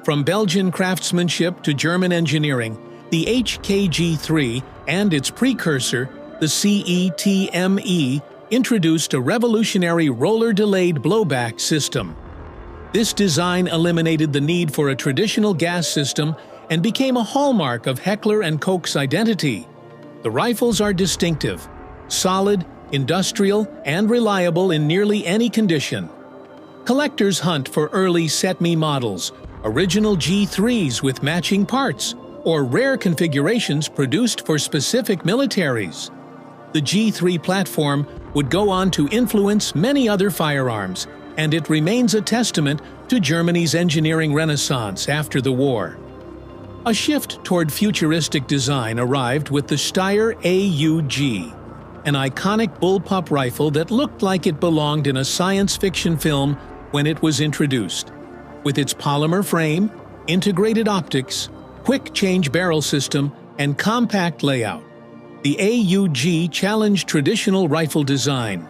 From Belgian craftsmanship to German engineering, the HKG-3 and its precursor, the CETME, introduced a revolutionary roller-delayed blowback system. This design eliminated the need for a traditional gas system and became a hallmark of Heckler & Koch's identity. The rifles are distinctive, solid, industrial, and reliable in nearly any condition. Collectors hunt for early set-me models, original G3s with matching parts, or rare configurations produced for specific militaries. The G3 platform would go on to influence many other firearms, and it remains a testament to Germany's engineering renaissance after the war. A shift toward futuristic design arrived with the Steyr AUG, an iconic bullpup rifle that looked like it belonged in a science fiction film when it was introduced. With its polymer frame, integrated optics, quick-change barrel system, and compact layout, the AUG challenged traditional rifle design.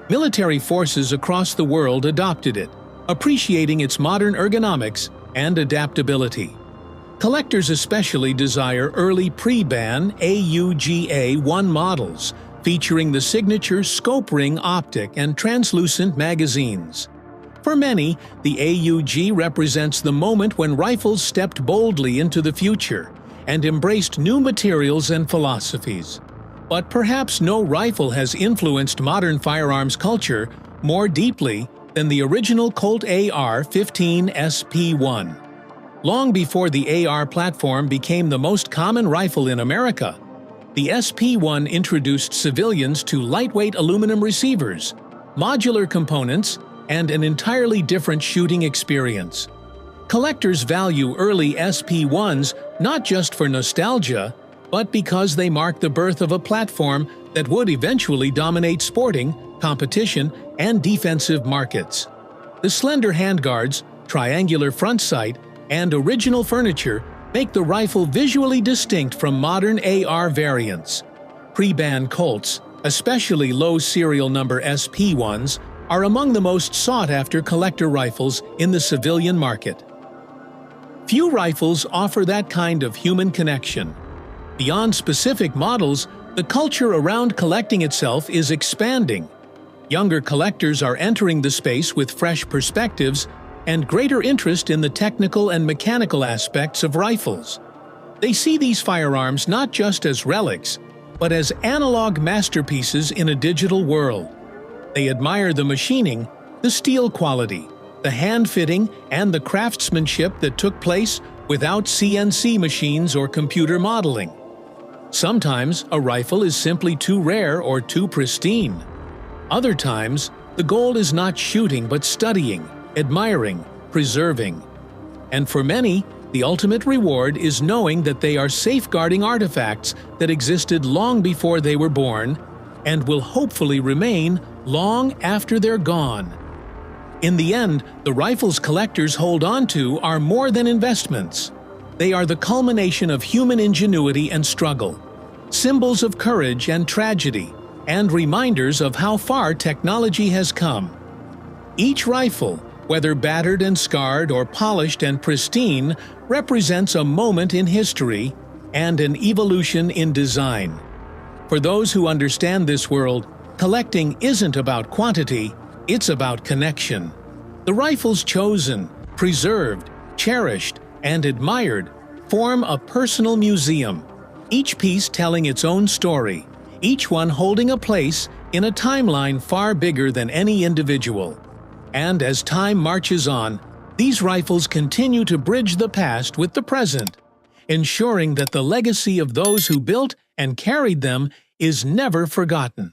Military forces across the world adopted it, appreciating its modern ergonomics and adaptability. Collectors especially desire early pre-ban AUGA-1 models, featuring the signature scope ring optic and translucent magazines. For many, the AUG represents the moment when rifles stepped boldly into the future and embraced new materials and philosophies. But perhaps no rifle has influenced modern firearms culture more deeply than the original Colt AR-15 SP1. Long before the AR platform became the most common rifle in America, the SP1 introduced civilians to lightweight aluminum receivers, modular components, and an entirely different shooting experience. Collectors value early SP1s not just for nostalgia, but because they mark the birth of a platform that would eventually dominate sporting, competition, and defensive markets. The slender handguards, triangular front sight, and original furniture make the rifle visually distinct from modern AR variants. Pre-ban Colts, especially low serial number SP1s, are among the most sought-after collector rifles in the civilian market. Few rifles offer that kind of human connection. Beyond specific models, the culture around collecting itself is expanding. Younger collectors are entering the space with fresh perspectives and greater interest in the technical and mechanical aspects of rifles. They see these firearms not just as relics, but as analog masterpieces in a digital world. They admire the machining, the steel quality, the hand-fitting, and the craftsmanship that took place without CNC machines or computer modeling. Sometimes a rifle is simply too rare or too pristine. Other times, the goal is not shooting but studying, admiring, preserving. And for many, the ultimate reward is knowing that they are safeguarding artifacts that existed long before they were born and will hopefully remain long after they're gone. In the end, the rifles collectors hold on to are more than investments. They are the culmination of human ingenuity and struggle, symbols of courage and tragedy, and reminders of how far technology has come. Each rifle, whether battered and scarred or polished and pristine, represents a moment in history and an evolution in design. For those who understand this world, collecting isn't about quantity, it's about connection. The rifles chosen, preserved, cherished, and admired form a personal museum, each piece telling its own story, each one holding a place in a timeline far bigger than any individual. And as time marches on, these rifles continue to bridge the past with the present, ensuring that the legacy of those who built and carried them is never forgotten.